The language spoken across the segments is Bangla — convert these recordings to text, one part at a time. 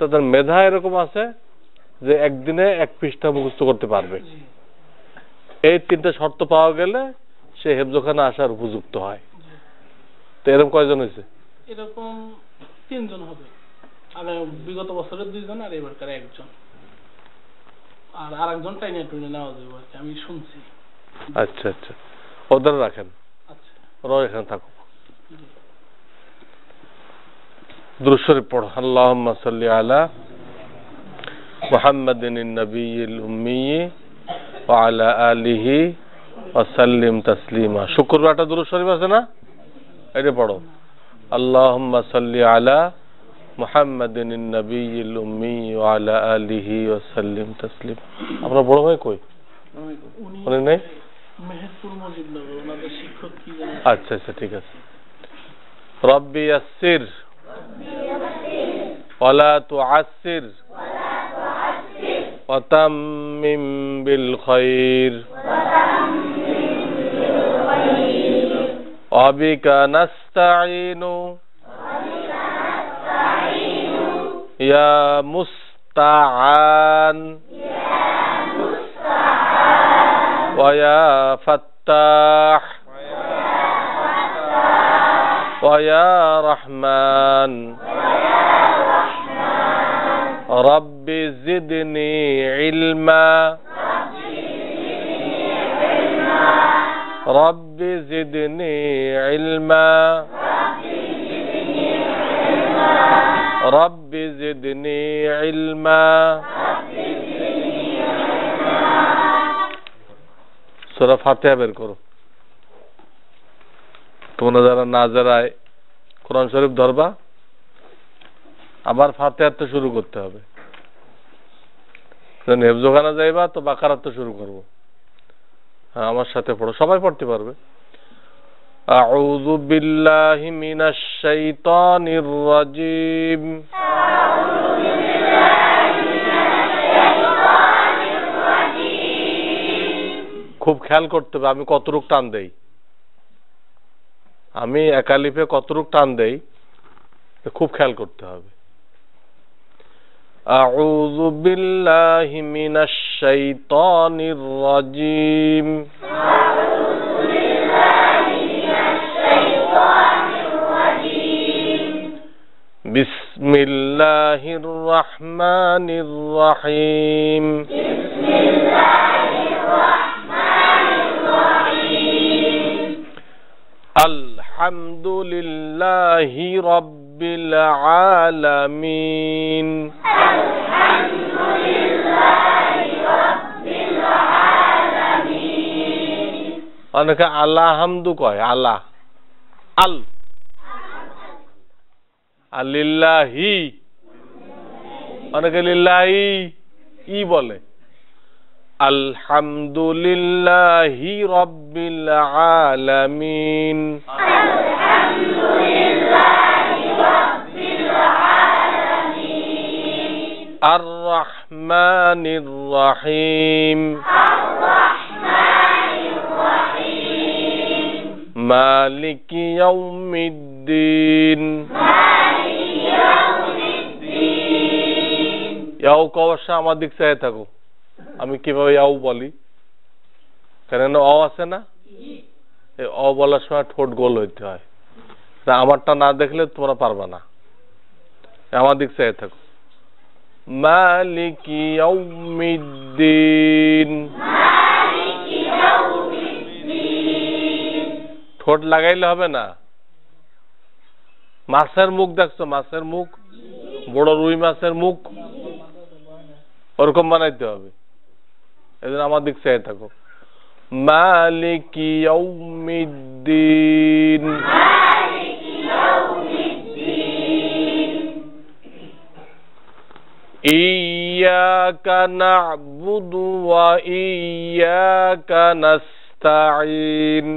তাদের মেধা এরকম আছে যে একদিনে 1 পৃষ্ঠা মুখস্থ করতে পারবে। এই 3টে শর্ত পাওয়া গেলে সে হেফজখানা আসার উপযুক্ত হয়। তো এরকম কয়জন হয়েছে? এরকম 3 জন হবে। আগে বিগত বছরে 2 জন, আর এবারকার 1 জন, আর আরেকজন টাইনে টুইনে নেওয়া যাবে আর কি, আমি শুনছি। আচ্ছা আচ্ছা, ওদের রাখেন। আচ্ছা, ওরা এখানে থাকুক। দুরূদ শরীফ পড়ো। আল্লাহুম্মা সাল্লি আলা মুহাম্মাদিন নবিয়্যিল উম্মি ওয়া আলা আলিহি ওয়া সাল্লিম তাসলিমা। শুক্রবারটা দুরূদ শরীফ আছে না? এটা পড়ো। আল্লাহুম্মা সাল্লি আলা মুহাম্মাদিন নবিয়্যিল উম্মি ওয়া আলা আলিহি ওয়া সাল্লিম তাসলিমা। আপনার বড় ভাই কই? উনি নেই? মেহেরপুর মসজিদনগর, ওনাদের শিক্ষক কি জানেন? আচ্ছা আচ্ছা, ঠিক আছে। রব্বি ইয়াসসির ওয়া লা তুআসসির ওয়া তাম্মিম বিল খায়র ওয়া বিকা নাস্তাঈনু ইয়া মুস্তাআন ওয়া ইয়া ফাত্তাহ ওয়া ইয়া রাহমান রব্বি জিদনি ইলমা রব্বি জিদনি ইলমা রব্বি জিদনি ইলমা। সূরা ফাতিহা বের করো। তোমরা যারা নাজারায় কোরআন শরীফ ধরবা, আবার ফাতিহা তো শুরু করতে হবে। যখন হেফজখানা যাইবা তো বাকারা তো শুরু করবো। হ্যাঁ, আমার সাথে পড়ো, সবাই পড়তে পারবে। আউযু বিল্লাহি মিনাশ শাইতানির রাজীম। খুব খেয়াল করতে হবে আমি কতটুক টান দেই, আমি একালিফে কতটুক টান দেই খুব খেয়াল করতে হবে। আউযু বিল্লাহি মিনাশ শাইতানির রাজীম। বিসমিল্লাহির রহমানির রহিম। আলহামদুলিল্লাহি রাব্বিল আলামিন। অনেকে আল্লাহামদু কয়, আল্লাহ আল আলিল্লাহি, অনেকে লিল্লাহি ই বলে। আলহামদুলিল্লাহি রাব্বিল আলামিন। আর রহমানির রহিম। মালিকি ইয়াউমিদ্দিন। ইয়াও কবসা আমার দিক চাই থাকো, আমি কিভাবে ইয়াও বলি, কারণ অ আছে না, এই অ বলার সময় ঠোঁট গোল হইতে হয়। আমারটা না দেখলে তোমরা পারবা না, আমার দিক চাই থাকো। মালিকি ইয়াউমিদ্দিন। ঠোঁট লাগাইলে হবে না। মাছের মুখ দেখছো, মাছের মুখ, বড় রুই মাছের মুখ ওরকম বানাইতে হবে। এজন্য আমার দিক চাই থাকো। মালিকি ইয়াউমিদ্দিন। ইয়্যাকা না'বুদু ওয়া ইয়্যাকা নাস্তাঈন।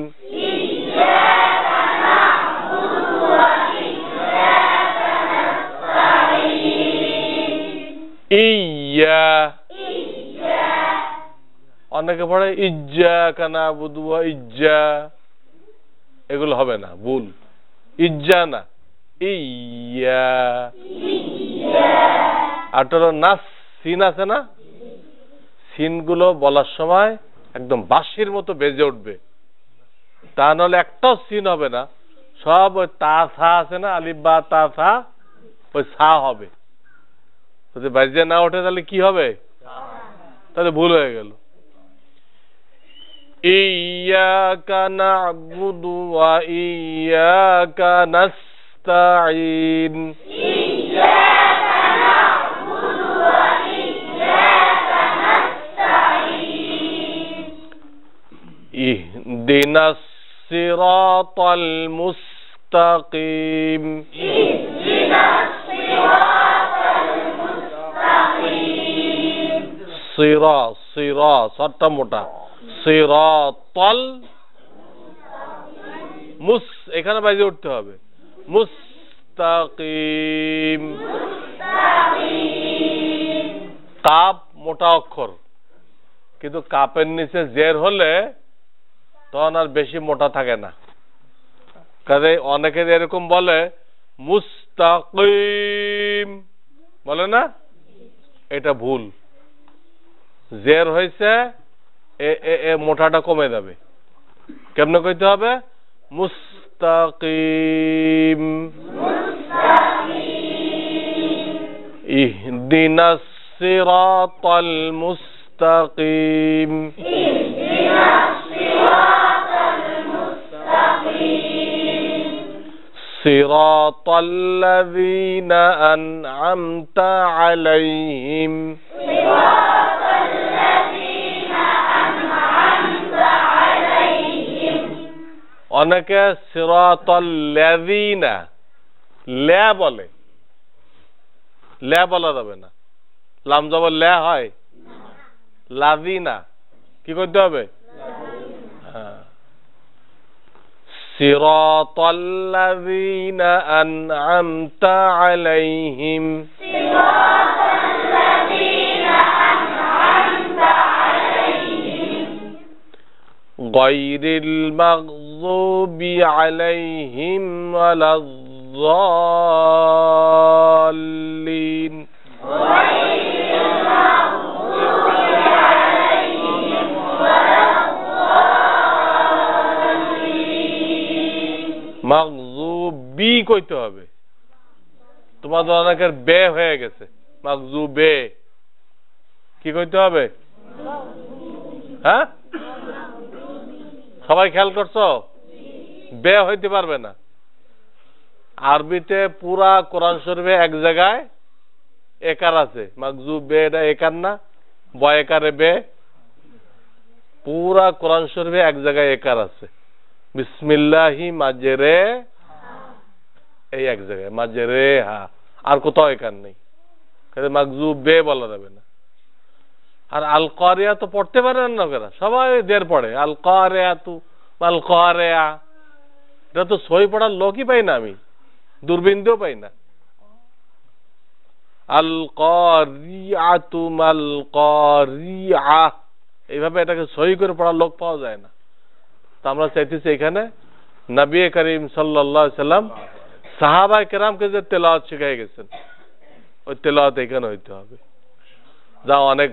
ইয়্যা, অনেকে পড়ে ইয়্যাকা না'বুদু ওয়া ইয়্যা, এগুলো হবে না, ভুল। ইয়্যা না, ইয়্যা। আর হলো নাস, সিন আছে না, সিনগুলো বলার সময় একদম বাঁশির মতো বেজে উঠবে, তা নাহলে একটাও সিন হবে না, সব ওই তা সা আছে না, আলিফ বা তা সা, ওই সা হবে। যদি বাজে না ওঠে তাহলে কি হবে? তাহলে ভুল হয়ে গেল। ইয়াকা না'বুদু ওয়া ইয়াকা নাস্তাঈন, ইহদিনাস সিরাতাল মুস্তাকিম, সিরা সিরা সাতটা মোটা, সিরাতাল মুস, এখানে বাইরে উঠতে হবে, মুস্তাকিম, কাপ মোটা অক্ষর, কিন্তু কাপের নিচে জের হলে তখন আর বেশি মোটা থাকে না। কাজে অনেকে এরকম বলে মুস্তাকিম, বলে না, এটা ভুল। জের হয়েছে, এ মোটাটা কমে যাবে। কেমনে কইতে হবে? মুস্তাকিম, ইহদিনাস সিরাতাল মুস্তাকিম, সিরাতাল লাযীনা আন'আমতা আলাইহিম, অনেকে সিরাতাল লাযীনা লা বলে, লা বলা যাবে না, লাম জবর লা হয়, লাযীনা কি করতে হবে? সিরাতাল লাযীনা আন'আমতা আলাইহিম, গায়রিল মাগযুবি আলাইহিম ওয়ালাদ-দাল্লিন, মাগযুবি কইতে হবে। তোমাদের অনেকের বে হয়ে গেছে, মাগযুবে কি কইতে হবে? হ্যাঁ, সবাই খেয়াল করছো? বে হইতে পারবে না। আরবিতে পুরা কোরআন শরীফে এক জায়গায় একার আছে, মাগযুবে, এটা একার না, বয়কারে বে, পুরা কোরআন শরীফে এক জায়গায় একার আছে। বিসমিল্লাহি মাজরে, এই এক জায়গায় মাজরে হা, আর কোথাও একার নেই, মাগযুবে বলা যাবে না। আর আল কারিয়া তো পড়তে পারেন না কেনা, সবাই দের পড়ে আল কারিয়া, তু আল কারিয়া, এটা তো সই পড়ার লোকই পাই না, আমি দূরবিন্দুও পাই না। আল কারিয়াতু মাল কারিয়া, এইভাবে এটাকে সই করে পড়ার লোক পাওয়া যায় না। তো আমরা চাইতেছি এখানে নবী করিম সাল্লাল্লাহু আলাইহি সাল্লাম সাহাবায়ে কেরামকে যে তেলাওয়াত শিখাই গেছেন, ওই তেলাওয়াত এখানে হইতে হবে, যা অনেক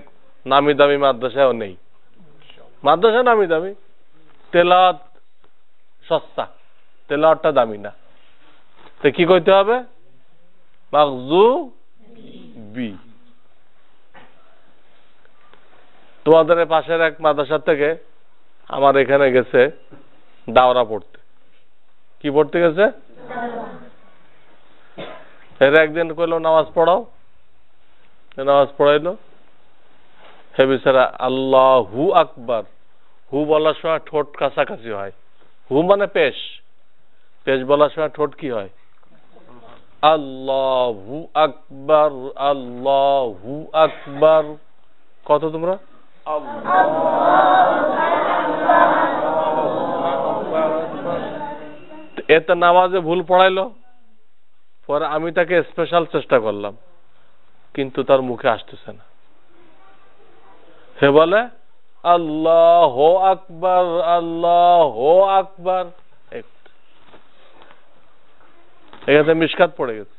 নামি দামি মাদ্রাসায়ও নেই। মাদ্রাসা নামি দামি, তেলাওয়াত সস্তা, তেলাওয়াতটা দামি না। তো কি কইতে হবে? মাগযুবি। তোমাদের পাশের এক মাদ্রাসা থেকে আমার এখানে গেছে দাওরা পড়তে। কি পড়তে গেছে? এরা একদিন কইলো নামাজ পড়াও, নামাজ পড়াইলো। হে বেচারা আল্লাহু আকবার, হু বলার সময় ঠোঁট কাছাকাছি হয়, হু মানে পেশ, পেশ বলার সময় ঠোঁট কি হয়? আল্লাহু আকবার, আল্লাহু আকবার। কত তোমরা? এতে নামাজে ভুল পড়াইলো। পরে আমি তাকে স্পেশাল চেষ্টা করলাম, কিন্তু তার মুখে আসতেছে না। সে বলে আল্লাহ আকবার, আল্লাহ আকবার। এখানে মিশকাত পড়ে গেছে।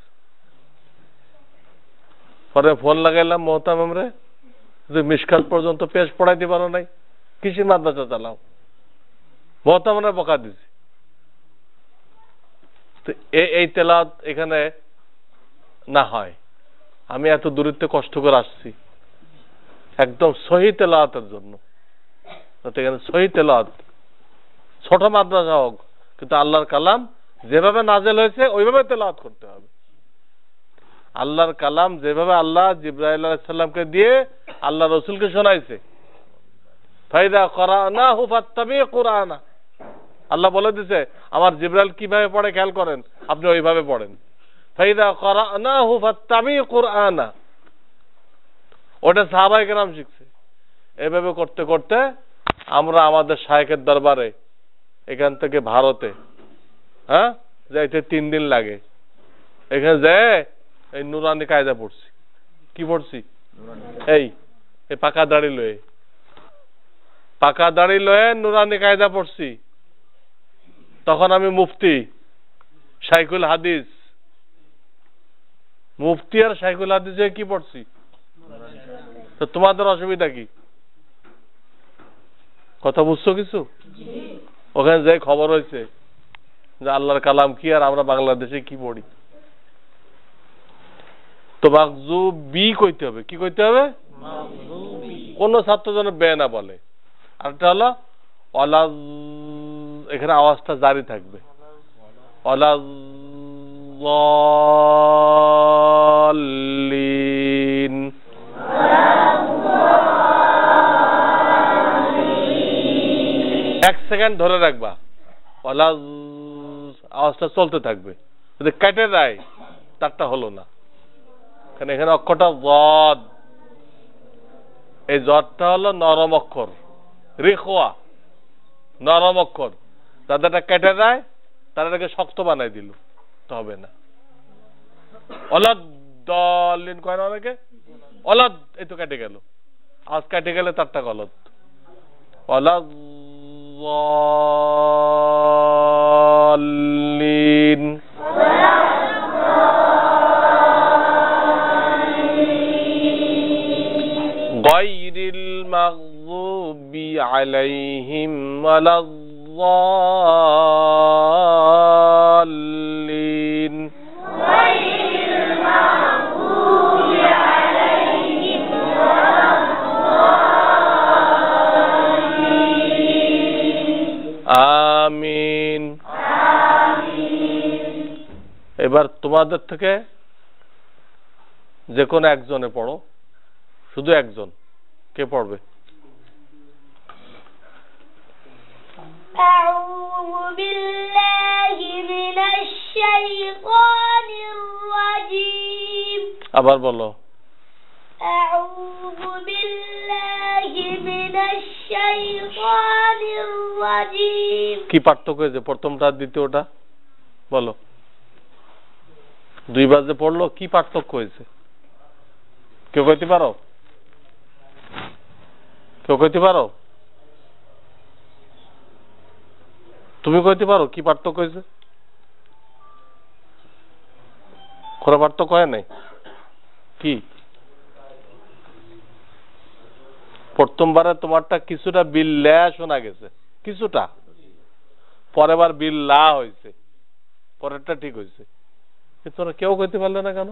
পরে ফোন লাগাইলাম মোহতামিমরে, যে মিশকাত পর্যন্ত পেশ পড়াইতে পারো নাই, কিসের মাদ্রাসা চালাও? মোহতামিমরে বকা দিছি। তো এই তেলাওয়াত এখানে না হয়। আমি এত দূরত্বে কষ্ট করে আসছি একদম সহি তেলাওয়াতের জন্য, এখানে সহি তেলাওয়াত, ছোট মাদ্রাসা হোক, কিন্তু আল্লাহর কালাম যেভাবে নাজেল হয়েছে ওইভাবে তেলাওয়াত করতে হবে। আল্লাহর কালাম যেভাবে আল্লাহ জিবরাইল আলাইহিস সালামকে দিয়ে আল্লাহ রসুলকে শোনাইছে, ফাইদা করানাহু ফাত্তাবি কুরআনা, আল্লাহ বলে দিছে আমার জিবরাইল কিভাবে পড়ে খেয়াল করেন, আপনি ওইভাবে পড়েন। ফাইদা করানাহু ফাত্তাবি কুরআনা, ওটা সাহাবায়ে কেরাম শিখছে। এভাবে করতে করতে আমরা আমাদের শায়েখের দরবারে এখান থেকে ভারতে যাইতে 3 দিন লাগে। এখানে যায় এই নুরানি কায়দা পড়ছি। কি পড়ছি? এই পাকা দাড়ি লয়ে নুরানি কায়দা পড়ছি। তখন আমি মুফতি, শাইখুল হাদিস, মুফতি আর শাইখুল হাদিসে কি পড়ছি? তো তোমাদের অসুবিধা কি? কথা বুঝছো কিছু? ওখানে যে খবর হয়েছে যে আল্লাহর কালাম কি আর আমরা বাংলাদেশে কি পড়ি। তো মাগজুবি কইতে হবে। কি কইতে হবে? কোন ছাত্র যেন বে না বলে। আরেকটা হলো অলাজ, এখানে আওয়াজটা জারি থাকবে। অলাজ্জালিন, এক সেকেন্ড ধরে রাখবা, অলাজ আওয়াজটা চলতে থাকবে। যদি কেটে দেয় তারটা হলো না। এখানে অক্ষরটা জদ, এই জদটা হলো নরম অক্ষর, রিখওয়া, নরম অক্ষর। যাদেরটা কেটে দেয় তাদেরকে শক্ত বানাই দিল, তো হবে না। অলাদ্দালিন কয় না অনেকে, অলাদ এই তো কেটে গেল, আজ কেটে গেলে তারটা গলত। অলাদ্দালিন, গায়রিল মাগযুবি আলাইহিম ওয়ালাদ-দাল্লিন, আমিন। এবার তোমাদের থেকে যে কোনো একজনে পড়ো, শুধু একজন। কে পড়বে? আউযু বিল্লাহি মিনাশ শাইতানির রাজীম। আবার বলো। আউযু বিল্লাহি মিনাশ শাইতানির রাজীম। কি পার্থক্য হয়েছে প্রথমটা আর দ্বিতীয়টা? বলো। দুইবার যে পড়লো কি পার্থক্য হয়েছে? কেউ কইতে পারো? কেউ কইতে পারো? তুমি কইতে পারো কি পার্থক্য হয়েছে? কোনো পার্থক্য হয় নাই? কি? প্রথমবারে তোমারটা কিছুটা বিল্লাহ শোনা গেছে, কিছুটা, পরের বার বিল্লাহ হয়েছে, পরেরটা ঠিক হয়েছে। তোমরা কেউ কইতে পারলে না কেন?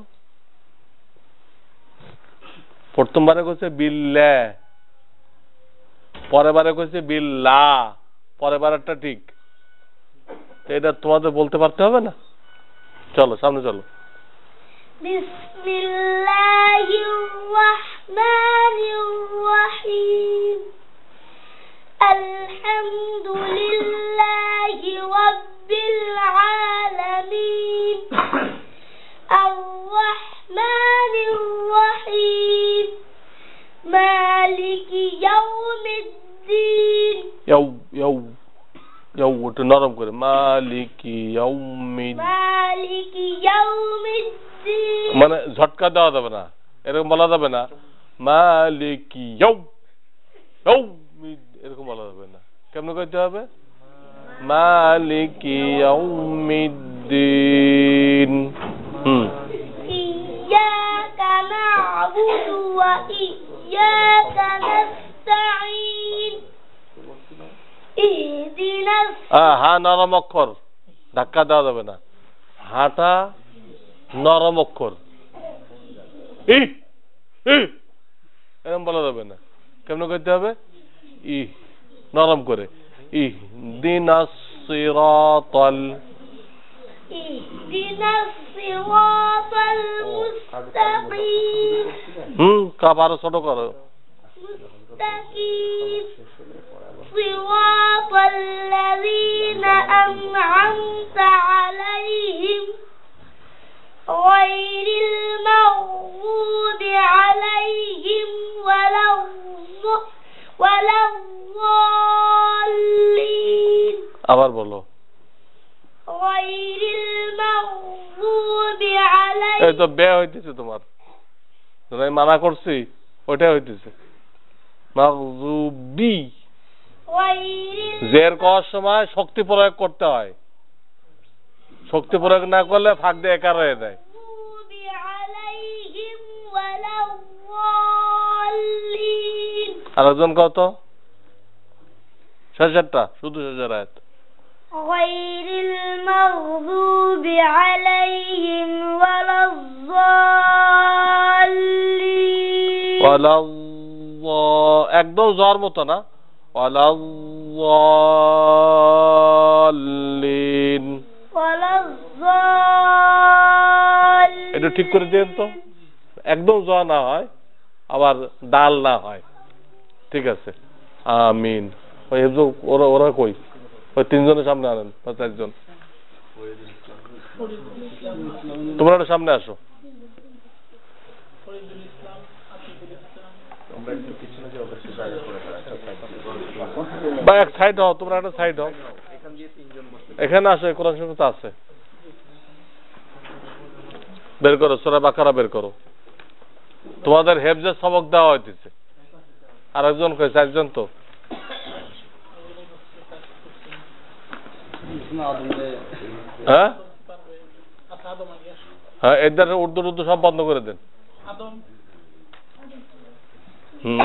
প্রথমবারে কইছে বিল্লাহ, পরের বারে কইছে বিল্লাহ, পরের বারেরটা ঠিক। এটা তোমাদের বলতে পারতে হবে না? চলো সামনে চলো। বিসমিল্লাহির রাহমানির রাহিম। আলহামদুলিল্লাহি রাব্বিল আলামিন। আর-রাহমানির রাহিম। মালিকি ইয়াউমিদ্দিন। একটু নরম করে। মালিকি ইয়াউমিদ্দিন, মালিকি ইয়াউমিদ্দিন, মানে ঝটকা দেওয়া যাবে না, এরকম বলা যাবে না। মালিকি ইয়াউমিদ্দিন এরকম বলা যাবে না। কেমন কইতে হবে? মালিকি ইয়াউমিদ্দিন। ইয়্যাকা نعبد وإياك نستعين اهدنا হা নরম অক্ষর, ধাক্কা দেওয়া যাবে না। হাটা নরম অক্ষর, এরকম বলা যাবে না। কেমন করতে হবে? নরম করে। ইহদিনাস সিরাতাল, اهدنا الصراط المستقيم কাবার ছোট করো। مستقيم صراط الذين أنعمت عليهم غير المغضوب عليهم ولا الضالين আবার বলো। غير المغضوب عليهم এই তো বে হইতেছে তোমার, আমি মানা করছি ওইটাই হইতেছে। মাগযুবি, জের করার সময় শক্তি প্রয়োগ করতে হয়, শক্তি প্রয়োগ না করলে ফাঁক দিয়ে একার হয়ে যায়। আর একজন কত? শেষেরটা, শুধু শেষের আয়াত। غير المغضوب عليهم ولا الضالين একদম জ্বর মতো না, ওয়ালাল্লালিন, এটা ঠিক করে দিন তো, একদম জ্বর না হয় আবার ডাল না হয়। ঠিক আছে, আমিন। ওই ওরা কই? ওই তিনজনের সামনে আনেন, বা চারজন। তোমরা একটা সামনে আসো। বা এক সাইড হও, তোমরা একটা সাইড হও, এখানে আসো। কোরআন শরীফ তো আছে, বের করো, সূরা বাকারা বের করো। তোমাদের হেফজের সবক দেওয়া হইতেছে। আর একজন কই? চারজন তো। হ্যাঁ হ্যাঁ, এদের উর্দু সব বন্ধ করে দেন।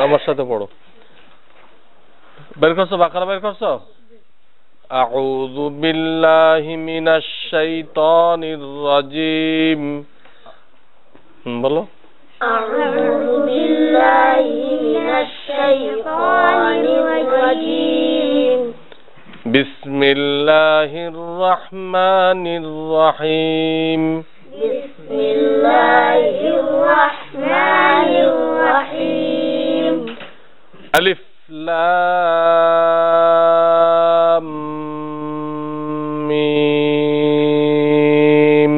আমার সাথে পড়ো। বের করছো? বাকারা বের করছো? আউযু বিল্লাহি মিনাশ শাইতানির রাজিম। বলো। আউযু বিল্লাহি মিনাশ শাইতানির রাজিম বিসমিল্লাহির রহমানির রহিম। বিসমিল্লাহির রহমানির রহিম। আলিফ লাম মিম।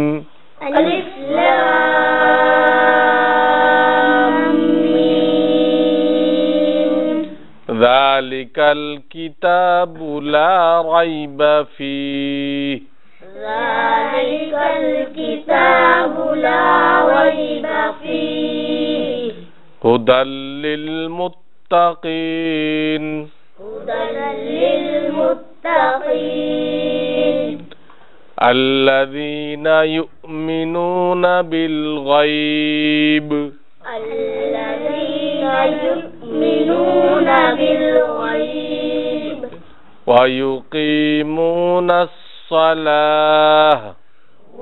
আলিফ লাম মিম। যালিকাল কিতাবু লা রাইবা ফীহ। যালিকাল কিতাবু লা রাইবা ফীহ। হুদাল লিল মুত্তাকিন। হুদাল লিল মুত্তাকিন। الذين يؤمنون بالغيب الذين يؤمنون بالغيب ويقيمون الصلاة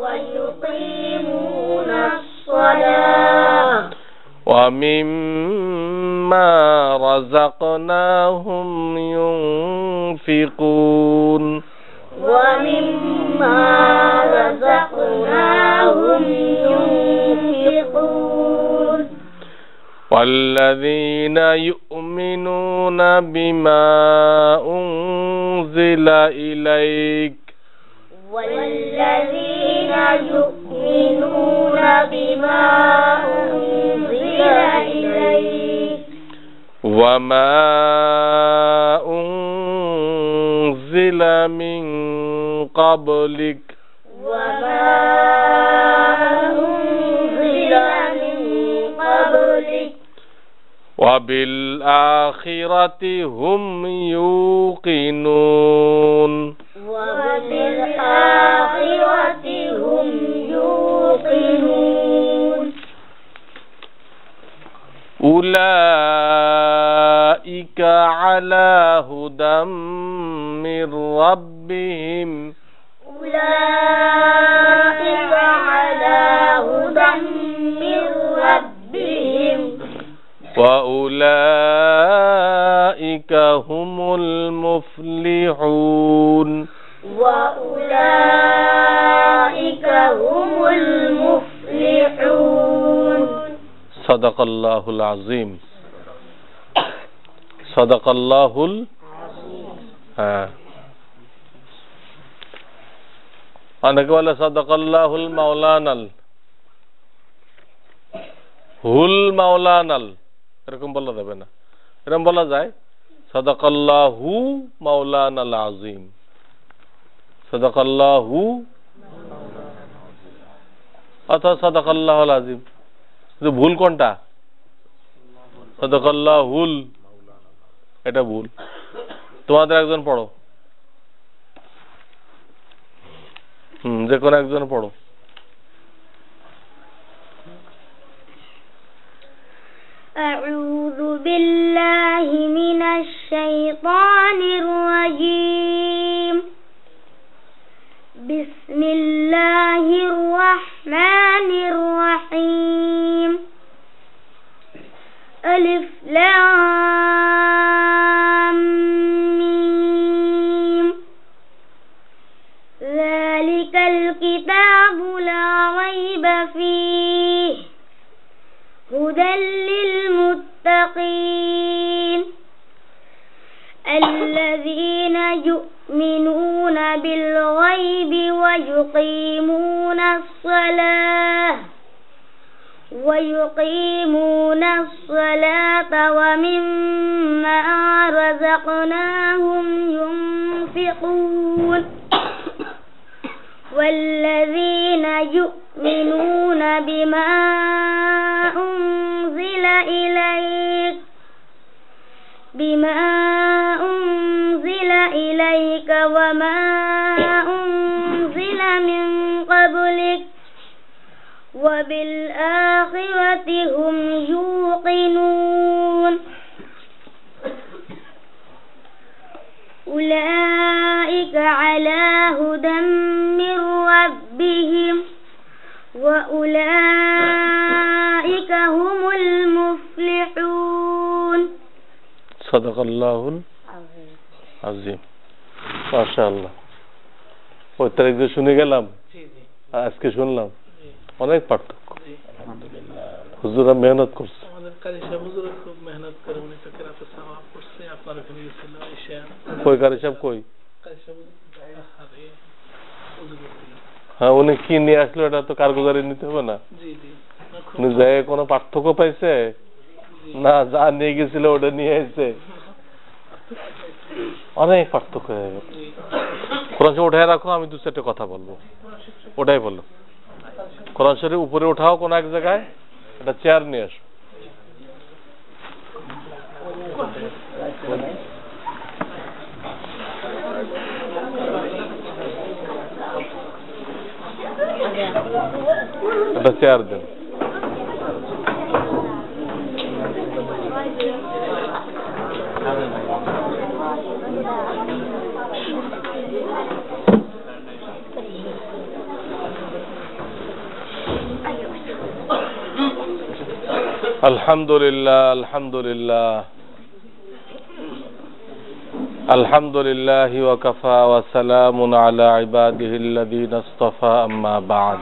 ويقيمون الصلاة ومما رزقناهم ينفقون ومما رزقناهم ينفقون والذين يؤمنون بما أنزل إليك والذين يؤمنون بما أنزل إليك وما أنزل من قبلك وما أنزل من قبلك وبالآخرة هم يوقنون وبالآخرة هم يوقنون উলাইকা আলা হুদাম মির রাব্বিহিম উলাইকা আলা হুদাম মির রাব্বিহিম ওয়া উলাইকা হুমুল মুফলিহুন ওয়া উলাইকা হুমুল মুফলিহুন সাদাকাল্লাহুল আযীম সাদাকাল্লাহুল হ্যাঁ অনেকে বলে সাদাকাল্লাহুল মাওলানাল হুল মাওলানাল এরকম বলা যাবে না এরকম বলা যায় সাদাকাল্লাহু মাওলানাল আযীম সাদাকাল্লাহু অথবা সাদাকাল্লাহুল আযীম ভুল কোনটা সাদাকাল্লাহুল এটা ভুল তোমাদের একজন পড়ো যে কোনো একজন পড়ো أعوذ بالله من الشيطان الرجيم بسم الله الرحمن الرحيم ألف لام ميم ذلك الكتاب لا ريب فيه هدى للمتقين الذين يؤمنون بالغيب ويقيمون الصلاة ومما رزقناهم ينفقون والذين يؤمنون بما أنزل إليك وما أنزل من قبلك وبالآخرة هم يوقنون أولئك على هدى من ربهم وأولئك هم المفلحون صدق الله العظيم ما شاء الله ওই তারিখ যে শুনে গেলাম আজকে শুনলাম অনেক পার্থক্য হুজুরা মেহনত করছে আমাদের কারি সাহেব হুজুর খুব মেহনত করে উনি তো কেরাতে সওয়াব করছে আপনার এখানে গিয়েছিল এসে কই কারি সাহেব কই কারি সাহেব আরে হুজুর হ্যাঁ উনি কি নিয়ে আসলো এটা তো কারগুজারি নিতে হবে না জি জি উনি যায় কোনো পার্থক্য পাইছে না যা নিয়ে গেছিল ওটা নিয়ে আসছে অনেক পার্থক্য হয়ে গেল কোরআন শরীফ উঠায় রাখো আমি দু চারটে কথা বলবো ওটাই বললো কোরআন শরীফ উপরে উঠাও কোন এক জায়গায় একটা চেয়ার নিয়ে আসো একটা চেয়ার দেন আলহামদুলিল্লাহ আলহামদুলিল্লাহ আলহামদুলিল্লাহি ওয়া কাফা ওয়া সালামুন আলা ইবাদিহিল্লাযীনা ইসতাফা আম্মা বা'দ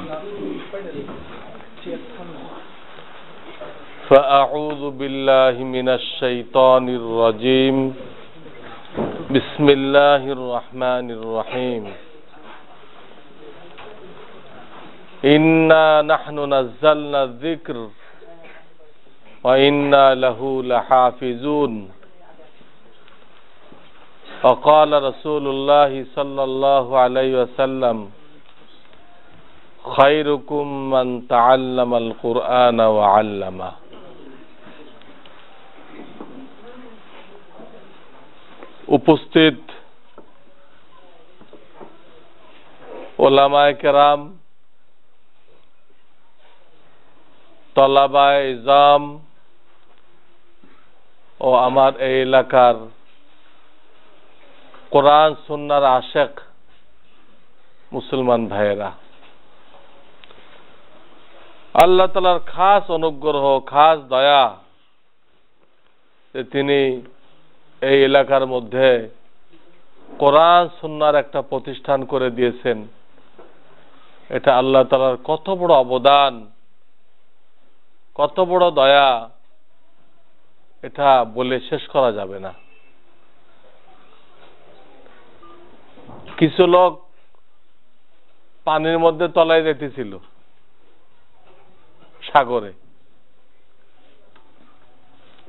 فأعوذ بالله من الشيطان الرجيم بسم الله الرحمن الرحيم إنا نحن نزلنا الذكر وإنا له لحافظون وقال رسول الله صلى الله عليه وسلم خيركم من تعلم القرآن وعلمه উপস্থিত ওলামায়ে কেরাম তলাবায়ে ইজাম ও আমার এই এলাকার কোরআন সুন্নাহর আশিক মুসলমান ভাইয়েরা, আল্লাহ তাআলার খাস অনুগ্রহ, খাস দয়া যে তিনি এই এলাকার মধ্যে কোরআন সুন্নাহর একটা প্রতিষ্ঠান করে দিয়েছেন। এটা আল্লাহ তাআলার কত বড় অবদান, কত বড় দয়া, এটা বলে শেষ করা যাবে না। কিছু লোক পানির মধ্যে তলায় যেতেছিল, সাগরে।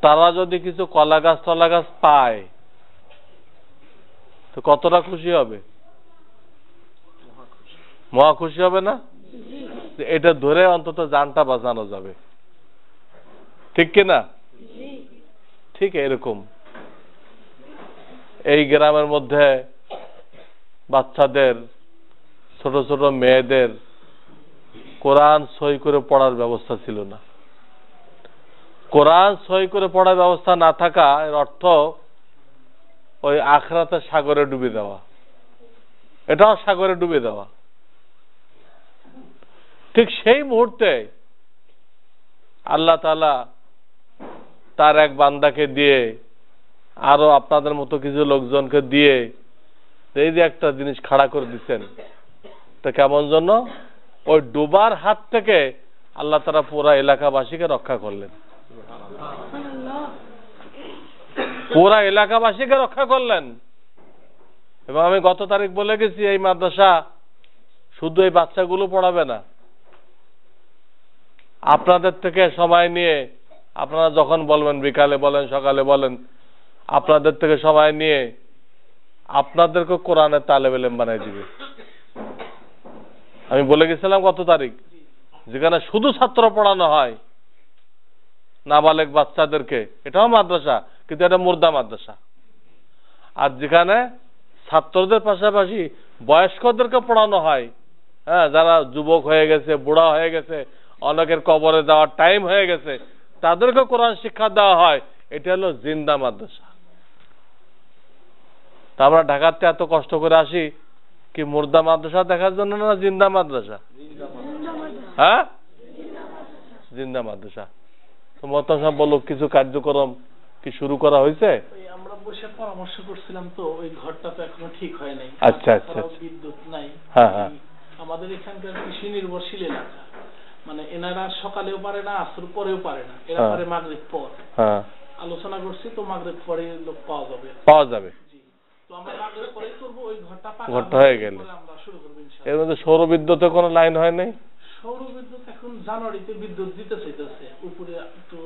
তারা যদি কিছু কলা গাছ তলা গাছ পায় তো কতটা খুশি হবে? মহা খুশি হবে না? এটা ধরে অন্তত জানটা বাঁচানো যাবে, ঠিক কিনা? ঠিক এরকম এই গ্রামের মধ্যে বাচ্চাদের, ছোট ছোট মেয়েদের কোরআন সই করে পড়ার ব্যবস্থা ছিল না। কোরআন সই করে পড়ার ব্যবস্থা না থাকা এর অর্থ ওই আখরাতে সাগরে ডুবে দেওয়া, এটাও সাগরে ডুবে দেওয়া। ঠিক সেই মুহূর্তে আল্লাহ তাআলা তার এক বান্দাকে দিয়ে, আরো আপনাদের মতো কিছু লোকজনকে দিয়ে এই যে একটা জিনিস খাড়া করে দিচ্ছেন, তা কেমন জন্য? ওই ডুবার হাত থেকে আল্লাহ তাআলা পুরা এলাকাবাসীকে রক্ষা করলেন, পুরা এলাকাবাসীকে রক্ষা করলেন। এবং আমি গত তারিখ বলে গেছি, এই মাদ্রাসা শুধু এই বাচ্চাগুলো পড়াবে না, আপনাদের থেকে সময় নিয়ে, আপনারা যখন বলবেন, বিকালে বলেন, সকালে বলেন, আপনাদের থেকে সময় নিয়ে আপনাদেরকে কোরআনের তালেব ইলম বানাই দিবে। আমি বলে গেছিলাম গত তারিখ, যেখানে শুধু ছাত্র পড়ানো হয়, নাবালেগ বাচ্চাদেরকে, এটাও মাদ্রাসা কিন্তু এটা মুর্দা মাদ্রাসা। আর যেখানে ছাত্রদের পাশাপাশি বয়স্কদেরকে পড়ানো হয়, হ্যাঁ, যারা যুবক হয়ে গেছে, বুড়া হয়ে গেছে, অনেকের কবরে দেওয়ার টাইম হয়ে গেছে, তাদেরকে কোরআন শিক্ষা দেওয়া হয়, এটা হলো জিন্দা মাদ্রাসা। তা আমরা ঢাকাতে এত কষ্ট করে আসি কি মুর্দা মাদ্রাসা দেখার জন্য না জিন্দা মাদ্রাসা? হ্যাঁ, জিন্দা মাদ্রাসা। তো মোহতারাম সাহেব বলো, কিছু কার্যক্রম কি শুরু করা হয়েছে? আমরা বসে পরামর্শ করছিলাম, তো ওই ঘরটা তো এখনো ঠিক হয় নাই। আচ্ছা আচ্ছা, বিদ্যুৎ নাই। হ্যাঁ হ্যাঁ। আমাদের এখানকার কৃষি নির্ভরশীল এলাকা, মানে এনারা সকালেও পারে না, আসর পরেও পারে না, এরা পারে মাগরিব পর। হ্যাঁ, আলোচনা করছি তো মাগরিব পরে লোক পাওয়া যাবে, পাওয়া যাবে। তো আমরা মাগরিব পরেই করব। ওই ঘরটা হয়ে গেলে আমরা শুরু করব ইনশাআল্লাহ। এর মধ্যে সৌর বিদ্যুতের কোনো লাইন হয় নাই? সৌর বিদ্যুৎ এখন জানুয়ারিতে বিদ্যুৎ দিতে চাইতেছে, উপরে একটু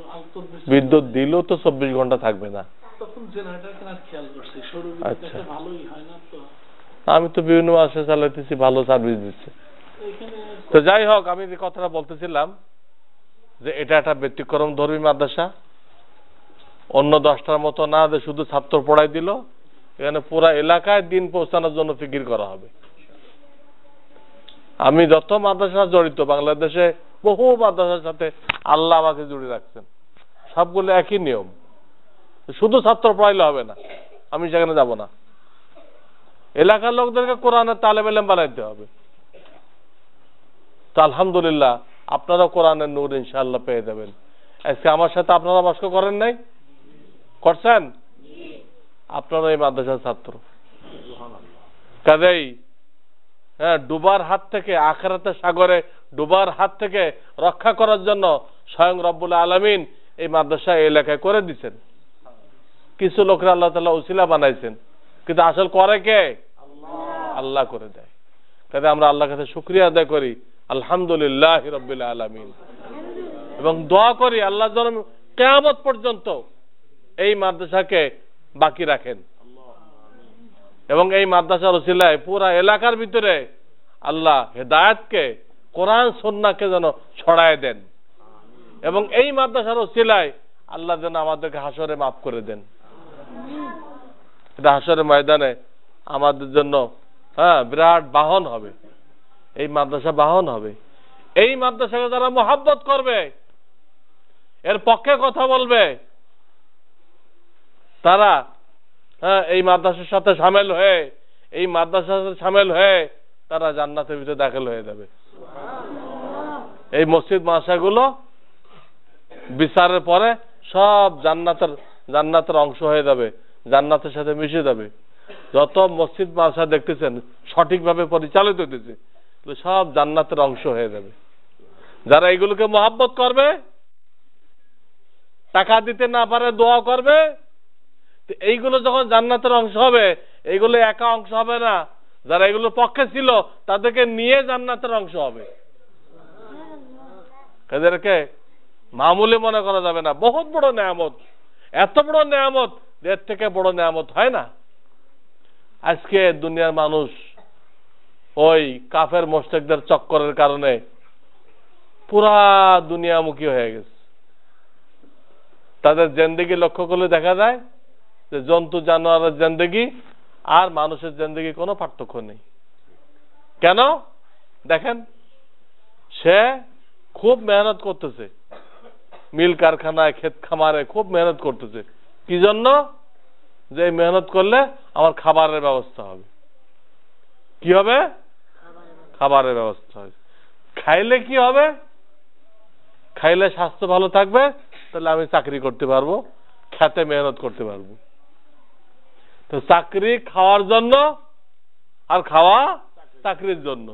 বিদ্যুৎ দিলেও তো 24 ঘন্টা থাকবে না, তখন জেনারেটর কেনার খেয়াল করছি। সৌর বিদ্যুৎ ভালোই হয় না তো, আমি তো বিভিন্ন মাসে চালাইতেছি, ভালো সার্ভিস দিচ্ছে। তো যাই হোক, আমি যে কথাটা বলতেছিলাম যে এটা একটা ব্যতিক্রম ধর্মী মাদ্রাসা, অন্য 10টার মতো না যে শুধু ছাত্র পড়াই দিল, এখানে পুরা এলাকায় দিন পৌঁছানোর জন্য ফিকির করা হবে। আমি যত মাদ্রাসা জড়িত, বাংলাদেশে বহু মাদ্রাসার সাথে আল্লাহ আমাকে জুড়ে রাখছেন, সবগুলো একই নিয়ম, শুধু ছাত্র পড়াইলে হবে না, আমি সেখানে যাব না, এলাকার লোকদেরকে কোরআনের তালেব ইলম বানাইতে হবে। তো আলহামদুলিল্লাহ, আপনারা কোরআনের নূর ইনশাআল্লাহ পেয়ে যাবেন। আজকে আমার সাথে আপনারা বাস্ক করেন নাই? করছেন? আপনারা এই মাদ্রাসার ছাত্র। কাজেই হ্যাঁ, ডুবার হাত থেকে, আখিরাতে সাগরে ডুবার হাত থেকে রক্ষা করার জন্য স্বয়ং রব্বুল আলামিন এই মাদ্রাসা এই এলাকায় করে দিচ্ছেন। কিছু লোকরা আল্লাহ তাআলা উসিলা বানাইছেন, কিন্তু আসল করে কে? আল্লাহ করে দেয়। কাজে আমরা আল্লাহর কাছে শুকরিয়া আদায় করি, আলহামদুলিল্লাহ রাব্বিল আলামিন, এবং দোয়া করি আল্লাহ যেন কিয়ামত পর্যন্ত এই মাদ্রাসাকে বাকি রাখেন, এবং এই মাদ্রাসার ওসিলায় পুরা এলাকার ভিতরে আল্লাহ হেদায়েতকে, কোরআন সুন্নাহকে যেন ছড়ায় দেন, এবং এই মাদ্রাসার ওসিলায় আল্লাহ যেন আমাদেরকে হাসরে মাফ করে দেন। এটা হাসরের ময়দানে আমাদের জন্য বিরাট বাহন হবে, এই মাদ্রাসা বাহন হবে। এই মাদ্রাসাকে যারা মহব্বত করবে, এর পক্ষে কথা বলবে, তারা এই মাদ্রাসার সাথে সামিল হয়ে তারা জান্নাতের ভিতরে দাখিল হয়ে যাবে। এই মসজিদ মাদ্রাসাগুলো বিচারের পরে সব জান্নাতের অংশ হয়ে যাবে, জান্নাতের সাথে মিশে যাবে। যত মসজিদ মাদ্রাসা দেখতেছেন সঠিকভাবে পরিচালিত হতেছে, সব জান্নাতের অংশ হয়ে যাবে। যারা এগুলোকে মহব্বত করবে, টাকা দিতে না পারে দোয়া করবে, এইগুলো যখন জান্নাতের অংশ হবে, এইগুলো একা অংশ হবে না, যারা এগুলোর পক্ষে ছিল তাদেরকে নিয়ে জান্নাতের অংশ হবে। এদেরকে মামুলি মনে করা যাবে না, বহুত বড় নেয়ামত। এত বড় নেয়ামত, এর থেকে বড় নেয়ামত হয় না। আজকে দুনিয়ার মানুষ ওই কাফের মুশরিকদের চক্করের কারণে পুরা দুনিয়ামুখী হয়ে গেছে। তাদের জিন্দেগি লক্ষ্য করলে দেখা যায় যে জন্তু জানোয়ারের জিন্দেগি আর মানুষের জিন্দেগি কোনো পার্থক্য নেই। কেন? দেখেন, সে খুব মেহনত করতেছে, মিল কারখানায়, ক্ষেত খামারে খুব মেহনত করতেছে। কি জন্য? যে মেহনত করলে আমার খাবারের ব্যবস্থা হবে। কি হবে? খাবারের ব্যবস্থা হবে। খাইলে কি হবে? খাইলে স্বাস্থ্য ভালো থাকবে, তাহলে আমি চাকরি করতে পারবো, খেতে মেহনত করতে পারবো। তো চাকরি খাওয়ার জন্য, আর খাওয়া চাকরির জন্য।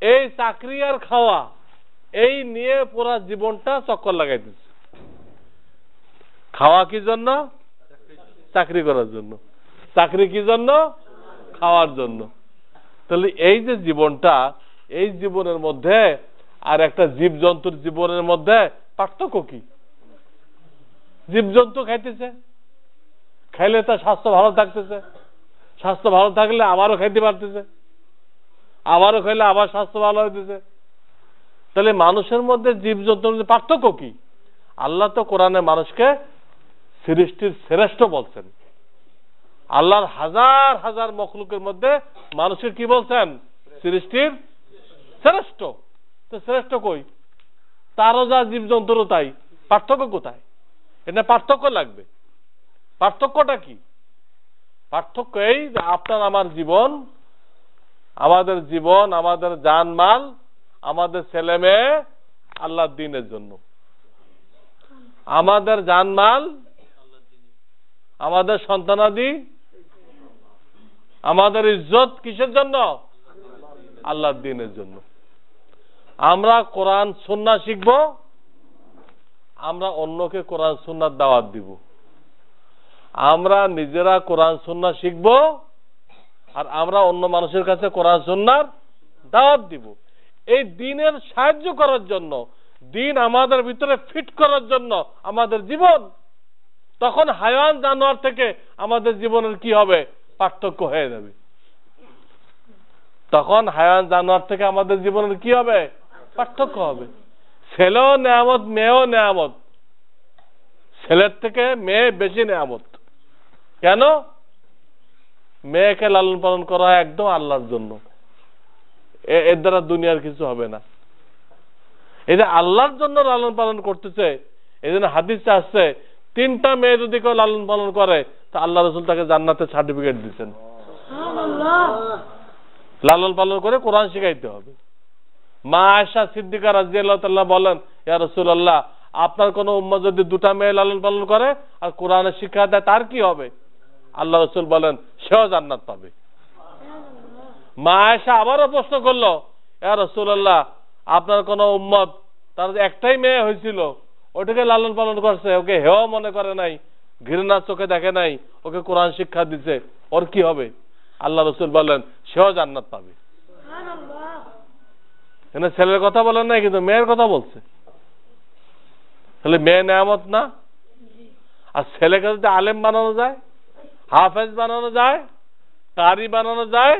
এই চাকরি আর খাওয়া এই নিয়ে পুরা জীবনটা চক্কর লাগাইতেছে। খাওয়া কি জন্য? চাকরি করার জন্য। চাকরি কি জন্য? খাওয়ার জন্য। তাহলে এই যে জীবনটা, এই জীবনের মধ্যে আর একটা জীবজন্তুর জীবনের মধ্যে পার্থক্য কি? জীবজন্তু খাইতেছে, খাইলে তার স্বাস্থ্য ভালো থাকতেছে, স্বাস্থ্য ভালো থাকলে আবারও খাইতে পারতেছে, আবারও খাইলে আবার স্বাস্থ্য ভালো হইতেছে। তাহলে মানুষের মধ্যে জীবজন্তুর মধ্যে পার্থক্য কি? আল্লাহ তো কোরআনে মানুষকে সৃষ্টির শ্রেষ্ঠ বলছেন। আল্লাহর হাজার হাজার মখলুকের মধ্যে মানুষকে কি বলছেন? সৃষ্টির শ্রেষ্ঠ। তো শ্রেষ্ঠ কই? তারও যা জীবজন্তুরও তাই। পার্থক্য কোথায়? এটা পার্থক্য লাগবে। পার্থক্যটা কি? পার্থক্য এই যে আপনার আমার জীবন, আমাদের জীবন, আমাদের জানমাল, আমাদের ছেলে মেয়ে আল্লাহর দ্বীনের জন্য। আমাদের জানমাল, আমাদের সন্তানাদি, আমাদের ইজ্জত কিসের জন্য? আল্লাহর দ্বীনের জন্য। আমরা কোরআন সুন্নাহ শিখব, আমরা অন্যকে কোরআন সুন্নাহর দাওয়াত দিব। আমরা নিজেরা কোরআন সুন্নাহ শিখব, আর আমরা অন্য মানুষের কাছে কোরআন সুন্নাহর দাওয়াত দিব। এই দ্বীনের সাহায্য করার জন্য, দ্বীন আমাদের ভিতরে ফিট করার জন্য আমাদের জীবন। তখন হায়াওয়ান জানোয়ার থেকে আমাদের জীবনের কি হবে? পার্থক্য হয়ে যাবে। তখন হায়াওয়ান জানোয়ার থেকে আমাদের জীবনের কি হবে? পার্থক্য হবে। ছেলেও নেয়ামত, মেয়েও নেয়ামত। ছেলের থেকে মেয়ে বেশি নেয়ামত। কেন? মেয়েকে লালন পালন করা হয় একদম আল্লাহর জন্য। এর দ্বারা দুনিয়ার কিছু হবে না। এই যে আল্লাহর জন্য লালন পালন করতেছে, এই জন্য হাদিসে আসছে 3টা মেয়ে যদি কেউ লালন পালন করে তা আল্লাহ রাসূল তাকে জান্নাতের সার্টিফিকেট দিচ্ছেন। লালন পালন করে কোরআন শিখাইতে হবে। মা আয়েশা সিদ্দিকা রাদিয়াল্লাহু তাআলা বলেন, ইয়া রাসূলুল্লাহ, আপনার কোন উম্মত যদি 2টা মেয়ে লালন পালন করে আর কোরআনের শিক্ষা দেয় তার কি হবে? আল্লাহ রাসূল বলেন, সেও জান্নাত পাবে। মা আয়েশা আবারও প্রশ্ন করলো, ইয়া রাসূলুল্লাহ, আপনার কোন উম্মত তার একটাই মেয়ে হয়েছিল, ওটাকে লালন পালন করছে, ওকে হেও মনে করে নাই, ঘৃণার চোখে দেখে নাই, ওকে কোরআন শিক্ষা দিছে, ওর কি হবে? আল্লাহ রাসূল বলেন, সেও জান্নাত পাবে। এখানে ছেলের কথা বলেন নাই, কিন্তু মেয়ের কথা বলছে। তাহলে মেয়ে নেয়ামত না? আর ছেলেকে যদি আলেম বানানো যায়, হাফেজ বানানো যায়, কারি বানানো যায়,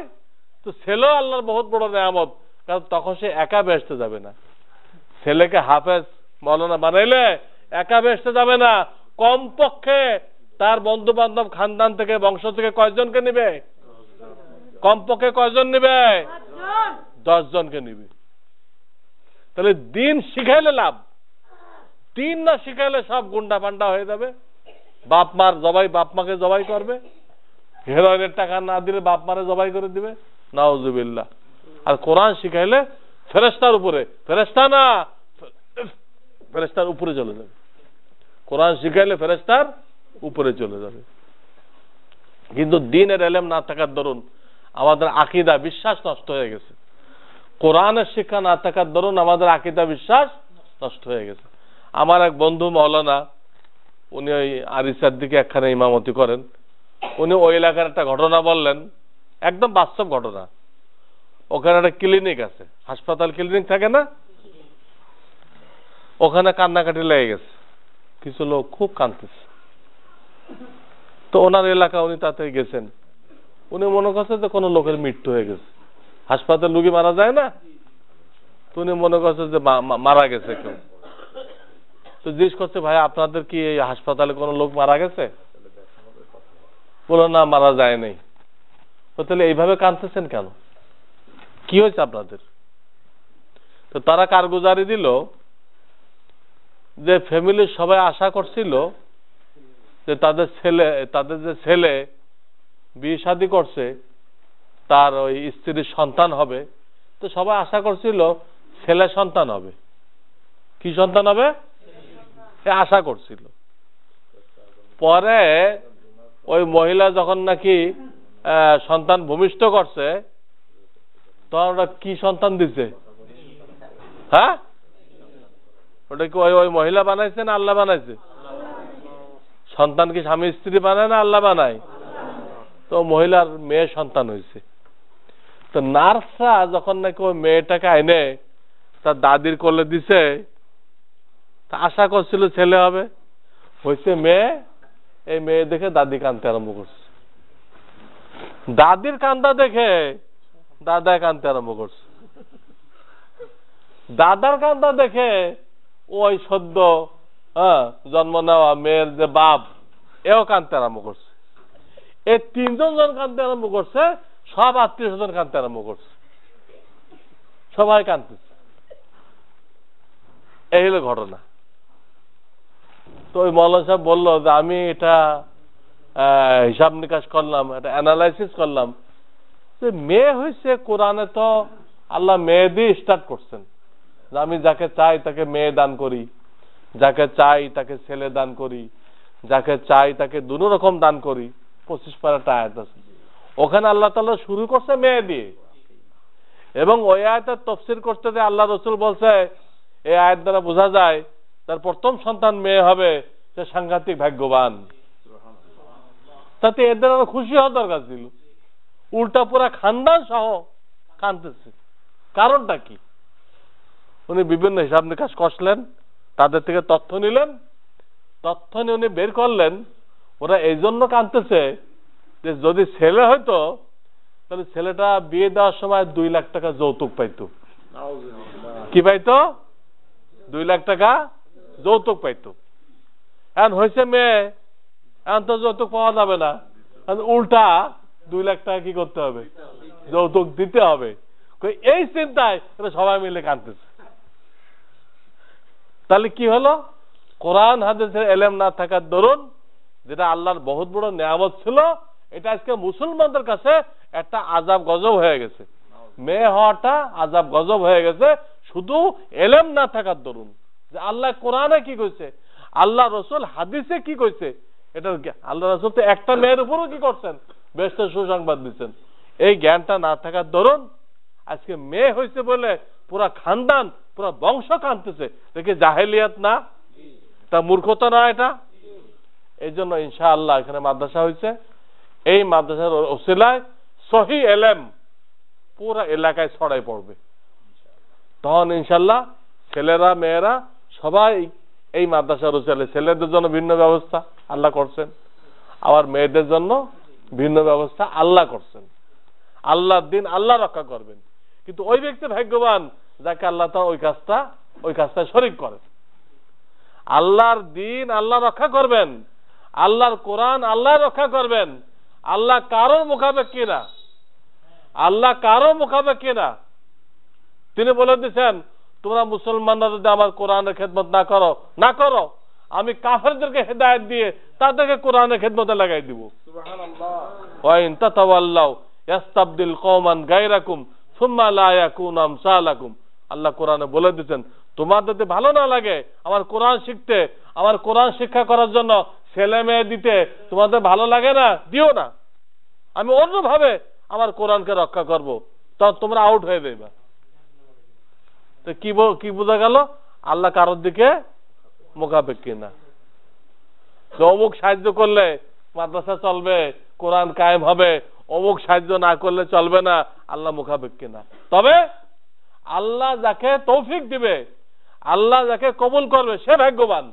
তো ছেলেও আল্লাহর বহুত বড় নেয়ামত। কারণ তখন সে একা বেহেশতে যাবে না। ছেলেকে হাফেজ মাওলানা বানাইলে একা বেহেশতে যাবে না, কমপক্ষে তার বন্ধু বান্ধব, খানদান থেকে, বংশ থেকে কয়জনকে নিবে? কমপক্ষে কয়জন নিবে? 10 জনকে নিবে। তাহলে দিন শিখাইলে লাভ, দিন না শিখাইলে সব গুন্ডা পান্ডা হয়ে যাবে। বাপ মাকে জবাই করবে, হেরোইনের টাকা না দিলে বাপ মারে জবাই করে দিবে, নাউজুবিল্লাহ। আর কোরআন শিখাইলে ফেরেশতার উপরে, ফেরেশতার উপরে চলে যাবে। কোরআন শিখাইলে ফেরেশতার উপরে চলে যাবে। কিন্তু দ্বীনের ইলম না থাকার দরুন আমাদের আকীদা বিশ্বাস নষ্ট হয়ে গেছে। কোরআনের শিক্ষা না থাকার দরুন আমাদের আকীদা বিশ্বাস নষ্ট হয়ে গেছে। আমার এক বন্ধু মাওলানা, উনি ওই আরিসার দিকে একখানে ইমামতি করেন, উনি ওই এলাকার একটা ঘটনা বললেন, একদম বাস্তব ঘটনা। ওখানে একটা ক্লিনিক আছে, হাসপাতাল ক্লিনিক থাকে না, ওখানে কান্নাকাটি লেগে গেছে, কিছু লোক খুব কাঁদতেছে। তো ওনার এলাকা, উনি তাতে গেছেন, উনি মনে করছে যে কোনো লোকের মৃত্যু হয়ে গেছে, হাসপাতাল রুগী মারা যায় না, তো উনি মনে করছে যে মারা গেছে কেউ। তো জিজ্ঞেস করছে, ভাই আপনাদের কি এই হাসপাতালে কোনো লোক মারা গেছে? বলো না, মারা যায় নাই। তো তাহলে এইভাবে কাঁদতেছেন কেন, কি হয়েছে আপনাদের? তো তারা কারগুজারি দিল যে ফ্যামিলির সবাই আশা করছিল যে তাদের যে ছেলে বিয়ে শাদী করছে তার ওই স্ত্রীর সন্তান হবে। তো সবাই আশা করছিল ছেলে সন্তান হবে। কি সন্তান হবে আশা করছিল। পরে ওই মহিলা যখন নাকি সন্তান ভূমিষ্ঠ করছে, তখন ওরা কি সন্তান দিছে? হ্যাঁ, ওটা কি ওই মহিলা বানাইছে না আল্লাহ বানাইছে? সন্তান কি স্বামী স্ত্রী বানায় না আল্লাহ বানায়? তো মহিলার মেয়ে সন্তান হয়েছে। তো নার্সরা যখন নাকি ওই মেয়েটাকে আইনে তার দাদির কোলে দিছে, তা আশা করছিল ছেলে হবে, হয়েছে মেয়ে। এই মেয়ে দেখে দাদি কাঁদতে আরম্ভ করছে, দাদির কান্দা দেখে দাদায় কাঁদতে আরম্ভ করছে, দাদার কান্দা দেখে ওই সদ্য জন্ম নেওয়া মেয়ের যে বাপ, এও কাঁদতে আরম্ভ করছে। এই তিনজন কাঁদতে আরম্ভ করছে, সব আত্মীয় স্বজন কাঁদতে আরম্ভ করছে, সবাই কাঁদতেছে। এই হলো ঘটনা। তো ওই মৌলানা সাহেব বললো যে আমি এটা হিসাব নিকাশ করলাম, এটা অ্যানালাইসিস করলাম যে মেয়ে হয়েছে কোরআনে তো আল্লাহ মেয়ে দিয়ে স্টার্ট করছেন, যে আমি যাকে চাই তাকে মেয়ে দান করি, যাকে চাই তাকে ছেলে দান করি, যাকে চাই তাকে দুনো রকম দান করি। 25 পারাটা আয়াত আছে, ওখানে আল্লাহ তাআলা শুরু করছে মেয়ে দিয়ে। এবং ওই আয়াতের তাফসীর করতে যে আল্লাহ রাসূল বলছে, এই আয়াত দ্বারা বোঝা যায় তার প্রথম সন্তান মেয়ে হবে, সে সাংঘাতিক ভাগ্যবান। তাতে এদের আরো খুশি হওয়ার দরকার ছিল, উল্টা পুরা খানদান সহ কাঁদতেছে। কারণটা কি? উনি বিভিন্ন হিসাব নিকাশ কষলেন, তাদের থেকে তথ্য নিলেন, তথ্য নিয়ে উনি বের করলেন ওরা এই জন্য কাঁদতেছে যে যদি ছেলে হয়তো তাহলে ছেলেটা বিয়ে দেওয়ার সময় 2 লাখ টাকা যৌতুক পাইতো। কি পাইতো? 2 লাখ টাকা যৌতুক পাইতো। এখন হয়েছে মেয়ে, এখন তো যৌতুক পাওয়া যাবে না, উল্টা 2 লাখ টাকা কি করতে হবে? যৌতুক দিতে হবে। এই চিন্তায় সবাই মিলে কাঁদতেছে। তাহলে কি হলো? কোরআন হাদিসের ইলম না থাকার দরুন যেটা আল্লাহর বহুত বড় নিয়ামত ছিল, এটা আজকে মুসলমানদের কাছে একটা আযাব গজব হয়ে গেছে। মেয়ে হওয়াটা আযাব গজব হয়ে গেছে শুধু ইলম না থাকার দরুন। যে আল্লাহ কোরআনে কি কইছে, আল্লাহ রাসূল হাদিসে কি কইছে, এটা আল্লাহ রাসূল তো একটা মেয়ের উপরও কি করছেন, বেহেশতের সুসংবাদ দিচ্ছেন। এই জ্ঞানটা না থাকার দরুন আজকে মেয়ে হয়েছে বলে পুরা খানদান পুরা বংশ কাঁদতেছে। দেখে জাহেলিয়াত না, তা মূর্খতা না এটা? এই জন্য ইনশাআল্লাহ এখানে মাদ্রাসা হয়েছে, এই মাদ্রাসার ওসিলায় সহি ইলম পুরা এলাকায় ছড়াই পড়বে। তখন ইনশাআল্লাহ ছেলেরা মেয়েরা সবাই এই মাদ্রাসার ওসিলায়, ছেলেদের জন্য ভিন্ন ব্যবস্থা আল্লাহ করছেন, আবার মেয়েদের জন্য ভিন্ন ব্যবস্থা আল্লাহ করছেন। আল্লাহর দিন আল্লাহ রক্ষা করবেন। কিন্তু ওই ব্যক্তি ভাগ্যবান যাকে আল্লাহ তাআলা ওই কাজটা শরীক করেন। আল্লাহর দিন আল্লাহ রক্ষা করবেন, আল্লাহর কোরআন আল্লাহ রক্ষা করবেন। আল্লাহ কারোর মুখাপেক্ষী না, আল্লাহ কারোর মুখাপেক্ষী না। তিনি বলে দিচ্ছেন তোমরা মুসলমানরা যদি আমার কোরআনের খেদমত না করো, আমি কাফেরদেরকে হেদায়েত দিয়ে তাদেরকে কোরআনের খেদমতে লাগাই দিব। ওয়া ইন তাতাওয়াল্লাউ ইস্তাবদিল কওমান গায়রাকুম সুম্মা লা ইয়াকুনু আমসালাকুম। আল্লাহ কোরআনে বলে দিয়েছেন, তোমার যদি ভালো না লাগে আমার কোরআন শিখতে, আমার কোরআন শিক্ষা করার জন্য ছেলে মেয়ে দিতে তোমাদের ভালো লাগে না, দিও না, আমি অন্যভাবে আমার কোরআনকে রক্ষা করব, তখন তোমরা আউট হয়ে যাবে। তো কি বোঝা গেল? আল্লাহ কারোর দিকে মোকাবেক্ষী না। অমুক সাহায্য করলে মাদ্রাসা চলবে, কোরআন কায়েম হবে, অমুক সাহায্য না করলে চলবে না, আল্লাহ মুখাপেক্ষী না। তবে আল্লাহ যাকে তৌফিক দিবে, আল্লাহ যাকে কবুল করবে, সে ভাগ্যবান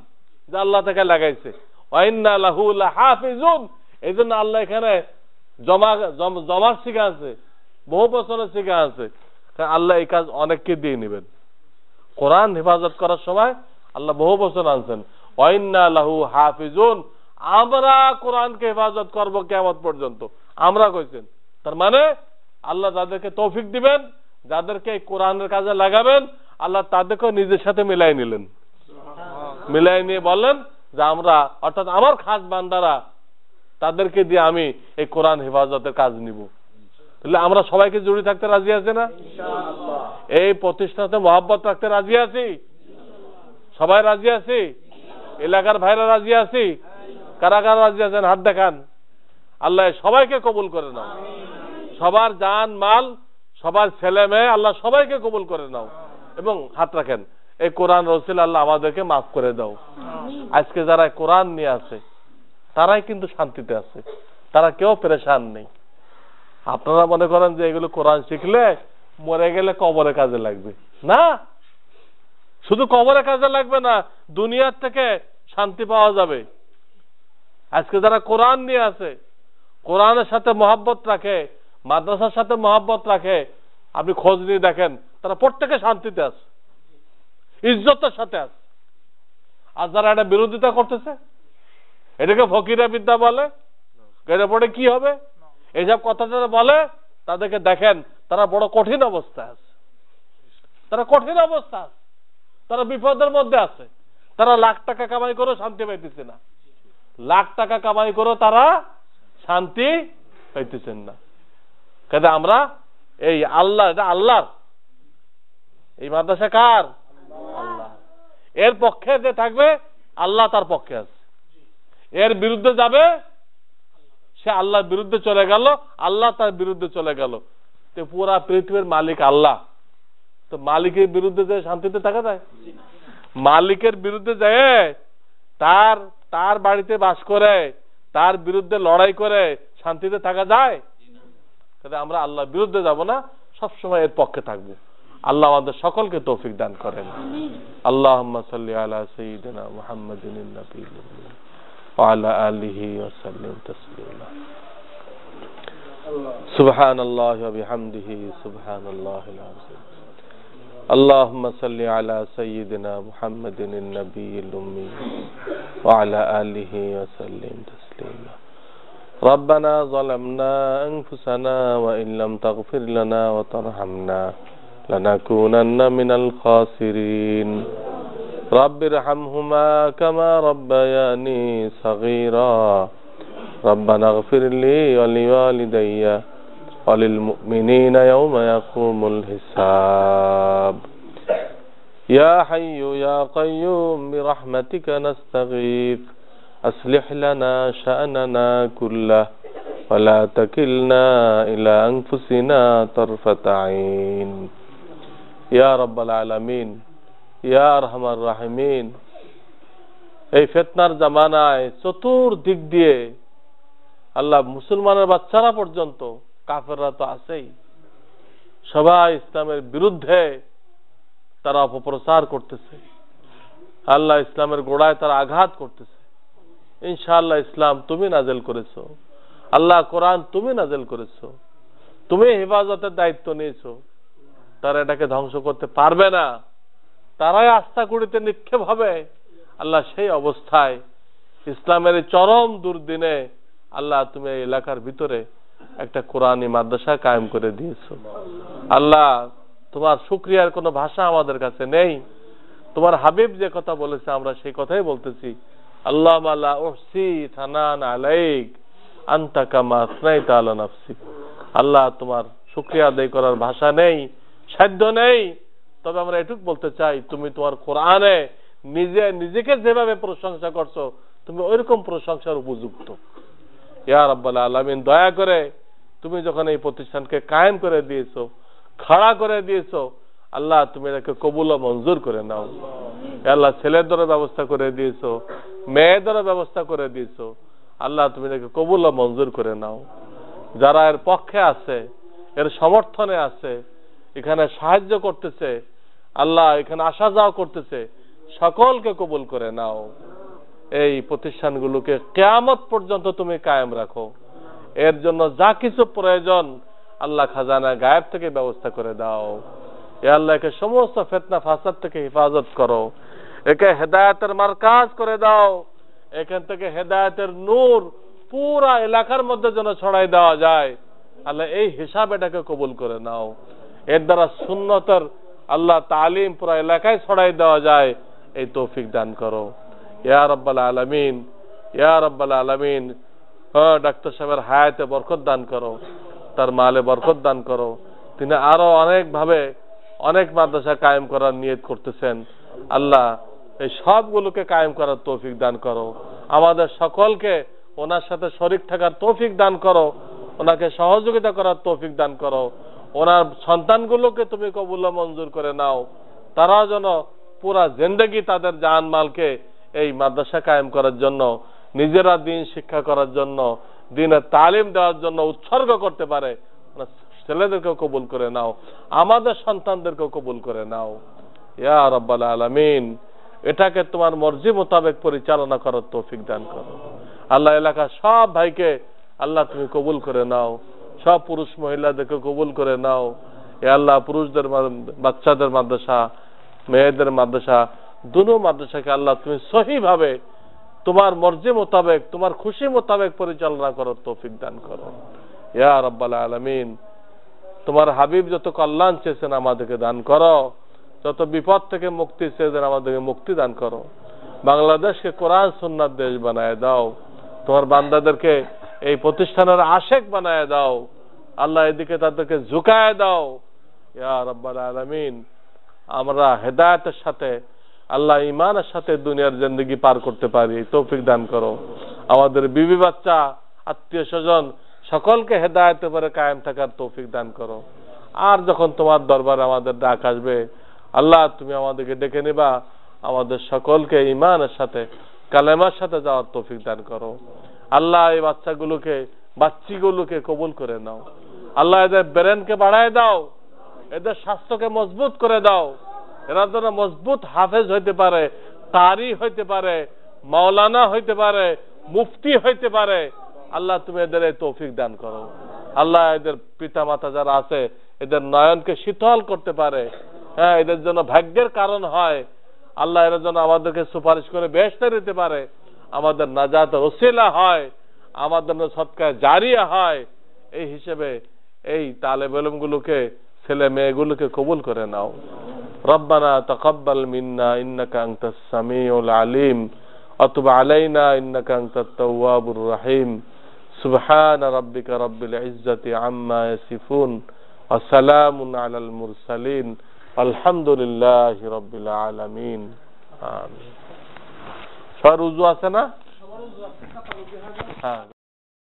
যে আল্লাহ তাকে লাগাইছে। ওয়াইন্না লাহু লাহাফিজুন, এই জন্য আল্লাহ এখানে জমা শিখা আছে, বহু বছরের শিখা আছে। আল্লাহ এই কাজ অনেককে দিয়ে নেবেন। কোরআন হেফাজত করার সময় আল্লাহ বহু বছর আনছেন। ওয়াইন্না লাহু হাফিজুন, আমরা কোরআনকে হেফাজত করব কিয়ামত পর্যন্ত, আমরা কইছেন। তার মানে আল্লাহ যাদেরকে তৌফিক দিবেন, যাদেরকে এই কোরআনের কাজে লাগাবেন, আল্লাহ তাদেরকে নিজের সাথে মিলাই নিলেন। মিলাই নিয়ে বললেন যে আমরা, অর্থাৎ আমার খাস বান্দারা, তাদেরকে দিয়ে আমি এই কোরআন হেফাজতের কাজ নিব। তাহলে আমরা সবাইকে জড়িয়ে থাকতে রাজি আছি না? এই প্রতিষ্ঠানে মহব্বত রাখতে রাজি আছি? সবাই রাজি আছি? এলাকার ভাইরা রাজি আছি? কারা কারা রাজি আছেন হাত দেখান। আল্লাহ সবাইকে কবুল করে নাও, সবার জান মাল, সবার ছেলে মেয়ে, আল্লাহ সবাইকে কবুল করে নাও। এবং হাত রাখেন, এই কোরআন রসিল আল্লাহ আমাদেরকে মাফ করে দাও। আজকে যারা কোরআন নিয়ে আছে তারাই কিন্তু শান্তিতে আছে, তারা কেউ পেরেশান নেই। আপনারা মনে করেন যে এগুলো কোরআন শিখলে মরে গেলে কবরে কাজে লাগবে না, শুধু কবরে কাজে লাগবে না, দুনিয়ার থেকে শান্তি পাওয়া যাবে। আজকে যারা কোরআন নিয়ে আছে, কোরআনের সাথে মহব্বত রাখে, মাদ্রাসার সাথে মহব্বত রাখে, আপনি খোঁজ নিয়ে দেখেন তারা প্রত্যেকে শান্তিতে আছে, ইজ্জতের সাথে আছে। আর যারা এটা বিরোধিতা করতেছে, এটাকে ফকিরা বিদ্যা বলে, এটা পড়ে কি হবে, এইসব কথা যারা বলে তাদেরকে দেখেন তারা বড় কঠিন অবস্থায় আছে, তারা কঠিন অবস্থা আছে, তারা বিপদের মধ্যে আছে। তারা লাখ টাকা কামাই করে শান্তি পাইতেছে না, লাখ টাকা কামাই করে তারা শান্তি পাইতেছেন না। কাজে আমরা এই আল্লাহ, এটা আল্লাহর, এই মাদ্রাসা কার? আল্লাহ। এর পক্ষে যে থাকবে আল্লাহ তার পক্ষে আছে, এর বিরুদ্ধে যাবে সে আল্লাহর বিরুদ্ধে চলে গেল, আল্লাহ তার বিরুদ্ধে চলে গেল। তো পুরা পৃথিবীর মালিক আল্লাহ, তো মালিকের বিরুদ্ধে যায় শান্তিতে থাকা যায়? মালিকের বিরুদ্ধে যায় তার বাড়িতে বাস করে, তার বিরুদ্ধে লড়াই করে শান্তিতে থাকা যায়? তাহলে আমরা আল্লাহর বিরুদ্ধে যাব না, সবসময় এর পক্ষে থাকবো। আল্লাহ আমাদের সকলকে তৌফিক দান করেন। আল্লাহুম্মা সাল্লি আলা সাইয়্যিদিনা মুহাম্মাদিন নবিয়্যিল উম্মি ওয়া আলা আলিহি ওয়া সাল্লিম তাসলিমা। সুবহানাল্লাহি ওয়া বিহামদিহি সুবহানাল্লাহিল আযীম। اللهم صل على سيدنا محمد النبي الأمي وعلى آله وسلم تسليما. ربنا ظلمنا أنفسنا وإن لم تغفر لنا وترحمنا لنكونن من الخاسرين. رب ارحمهما كما ربياني صغيرا. ربنا اغفر لي ولوالدي وللمؤمنين يوم يقوم الحساب. يا حي يا قيوم برحمتك نستغيث أصلح لنا شأننا كله ولا تكلنا إلى أنفسنا طرفة عين. يا رب العالمين يا أرحم الراحمين. এই ফিতনার জামানায় চতুর্দিক দিয়ে আল্লাহ মুসলমানের বাচ্চারা পর্যন্ত, কাফেররা তো আছেই, সবাই ইসলামের বিরুদ্ধে তারা অপপ্রচার করতেছে। আল্লাহ ইসলামের গোড়ায় তারা আঘাত করতেছে। ইনশাআল্লাহ ইসলাম তুমি নাজেল করেছো, আল্লাহ কোরআন তুমি নাজেল করেছো, তুমি হেফাজতের দায়িত্ব নিয়েছো, তারা এটাকে ধ্বংস করতে পারবে না। তারাই আস্থা কুড়িতে নিক্ষেপ হবে। আল্লাহ সেই অবস্থায় ইসলামের চরম দুর্দিনে আল্লাহ তুমি এই এলাকার ভিতরে একটা কোরআনী মাদ্রাসা কায়েম করে দিয়েছো। আল্লাহ তোমার শুকরিয়ার কোনো ভাষা আমাদের কাছে নেই। তোমার হাবিব যে কথা বলেছে আমরা সেই কথাই বলতেছি। আল্লাহুম্মা লা উহসি থানান আলাইক আনতা কামা আসনাইতা আলা নাফসি। আল্লাহ, তোমার শুকরিয়া আদায় করার ভাষা নেই, সাধ্য নেই, তবে আমরা এটুক বলতে চাই তুমি তোমার কোরআনে নিজেকে যেভাবে প্রশংসা করছো তুমি ওইরকম প্রশংসার উপযুক্ত। ইয়া রাব্বাল আলামিন, দয়া করে তুমি যখন এই প্রতিষ্ঠানকে কায়েম করে দিয়েছো, খাড়া করে দিয়েছো, আল্লাহ তুমি এটাকে কবুল ও মঞ্জুর করে নাও। আল্লাহ, ছেলেদেরও ব্যবস্থা করে দিয়েছো, মেয়েদেরও ব্যবস্থা করে দিয়েছো, আল্লাহ তুমি এটাকে কবুল ও মঞ্জুর করে নাও। যারা এর পক্ষে আছে, এর সমর্থনে আছে, এখানে সাহায্য করতেছে, আল্লাহ এখানে আসা যাওয়া করতেছে, সকলকে কবুল করে নাও। এই প্রতিষ্ঠানগুলোকে কিয়ামত পর্যন্ত তুমি কায়েম রাখো। এর জন্য যা কিছু প্রয়োজন আল্লাহ খাজানা গায়েব থেকে ব্যবস্থা করে দাও। এ আল্লাহ, একে সমস্ত ফিতনা ফাসাদ থেকে হেফাজত করো, একে হেদায়েতের মারকাজ করে দাও। এখান থেকে হেদায়েতের নূর পুরা এলাকার মধ্যে যেন ছড়াই দেওয়া যায়। আল্লাহ, এই হিসাব এটাকে কবুল করে নাও। এর দ্বারা সুন্নতের আল্লাহ তালিম পুরা এলাকায় ছড়াই দেওয়া যায়, এই তৌফিক দান করো। ইয়া রাব্বাল আলামিন, ইয়া রাব্বাল আলামিন। ডাক্তার সাহেবের হায়াতে বরকত দান করো, তার মালে বরকত দান করো। তিনি আরো অনেকভাবে অনেক মাদ্রাসা কায়েম করার নিয়ত করতেছেন। আল্লাহ, এই সবগুলোকে কায়েম করার তৌফিক দান করো। আমাদের সকলকে ওনার সাথে শরীক থাকার তৌফিক দান করো, ওনাকে সহযোগিতা করার তৌফিক দান করো। ওনার সন্তানগুলোকে তুমি কবুল মঞ্জুর করে নাও, তারা যেন পুরা জিন্দেগি তাদের জান মালকে এই মাদ্রাসা কায়েম করার জন্য, নিজেরা দিন শিক্ষা করার জন্য, দিনের তালিম দেওয়ার জন্য উৎসর্গ করতে পারে। ছেলেদেরকেও কবুল করে নাও, আমাদের সন্তানদেরকেও কবুল করে নাও। ইয়া রাব্বাল আলামিন, এটাকে তোমার মর্জি মোতাবেক পরিচালনা করার তৌফিক দান করো। আল্লাহ, এলাকার সব ভাইকে আল্লাহ তুমি কবুল করে নাও, সব পুরুষ মহিলাদেরকে কবুল করে নাও। এ আল্লাহ, পুরুষদের বাচ্চাদের মাদ্রাসা, মেয়েদের মাদ্রাসা, দুনো মাদ্রাসাকে আল্লাহ তুমি সহিভাবে তোমার মর্জি মোতাবেক, তোমার খুশি মোতাবেক পরিচালনা করার তৌফিক দান করো। ইয়া রাব্বাল আলামিন, তোমার হাবিব যত কল্যাণ চেয়েছেন আমাদেরকে দান করো, যত বিপদ থেকে মুক্তি চেয়েছেন আমাদেরকে মুক্তি দান করো। বাংলাদেশকে কোরআন সুন্নাত দেশ বানায় দাও। তোমার বান্দাদেরকে এই প্রতিষ্ঠানের আশেক বানায় দাও। আল্লাহ, এদিকে তাদেরকে ঝুঁকায় দাও। ইয়া রাব্বাল আলামিন, আমরা হেদায়েতের সাথে, আল্লাহ ঈমানের সাথে দুনিয়ার জিন্দেগি পার করতে পারি, তৌফিক দান করো। আমাদের বিবি বাচ্চা, আত্মীয় স্বজন সকলকে হেদায়েতের উপরে কায়েম থাকার তৌফিক দান করো। আর যখন তোমার দরবারে আমাদের ডাক আসবে, আল্লাহ তুমি আমাদেরকে ডেকে নেবা, আমাদের সকলকে ঈমানের সাথে, কালেমার সাথে যাওয়ার তৌফিক দান করো। আল্লাহ, এই বাচ্চিগুলোকে কবুল করে নাও। আল্লাহ, এদের ব্রেনকে বাড়ায় দাও, এদের স্বাস্থ্যকে মজবুত করে দাও। এরা যেন মজবুত হাফেজ হইতে পারে, তারি হইতে পারে, মাওলানা হইতে পারে, মুফতি হইতে পারে। আল্লাহ, তুমি এদের এই তৌফিক দান করো। আল্লাহ, এদের পিতা মাতা যারা আছে এদের নয়নকে শীতল করতে পারে, হ্যাঁ, এদের জন্য ভাগ্যের কারণ হয়। আল্লাহ, এরা যেন আমাদেরকে সুপারিশ করে বেহেশতে দিতে পারে, আমাদের নাজাতের ওসিলা হয়, আমাদের সদকায়ে জারিয়া হয়। এই হিসেবে এই তালেব ইলমগুলোকে, ছেলে মেয়েগুলোকে কবুল করে নাও। রব্বানা তাকাব্বাল মিন্না ইন্নাকা আনতাস সামিউল আলিম ওয়া তুব আলাইনা ইন্নাকা আনতাত তাওয়াবুর রহিম। সুবহানা রাব্বিকা রাব্বিল ইজ্জাতি আম্মা ইয়াসিফুন ওয়া সালামুন আলাল মুরসালিন আলহামদুলিল্লাহি রাব্বিল আলামিন। আমিন। সবার উযু আছে না? হ্যাঁ।